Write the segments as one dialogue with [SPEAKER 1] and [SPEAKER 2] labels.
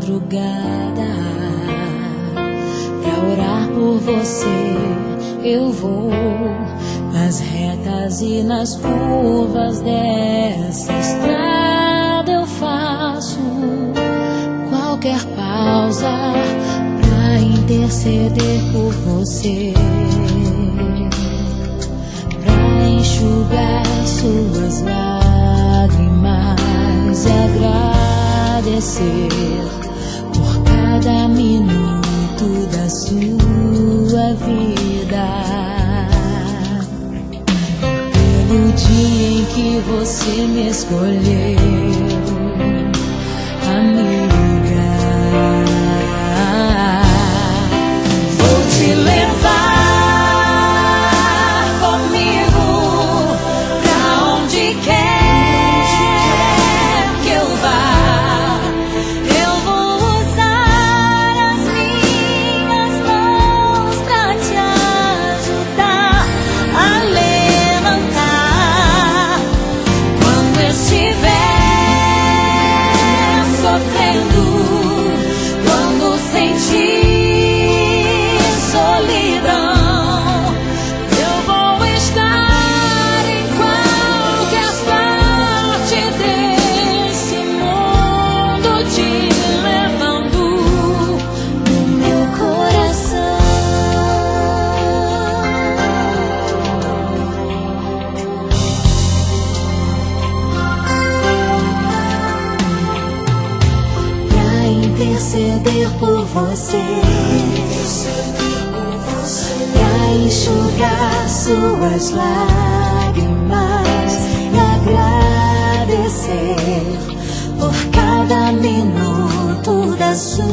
[SPEAKER 1] madrugada. Pra orar por você eu vou nas retas e nas curvas dessa estrada. Eu faço qualquer pausa pra interceder por você, pra enxugar suas lágrimas e agradecer por cada minuto da sua vida, pelo dia em que você me escolheu, amiga. Vou te levar comigo pra onde quer que eu vá. Eu vou usar as minhas mãos pra te ajudar a levantar quando estiver sofrendo, quando sentir solidão. Eu vou estar em qualquer parte desse mundo, te levando no meu coração. Pra interceder por você, pra enxugar suas lágrimas e agradecer por cada minuto da sua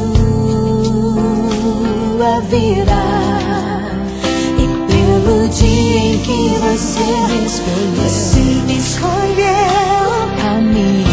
[SPEAKER 1] vida, e pelo dia em que você me escolheu, amiga.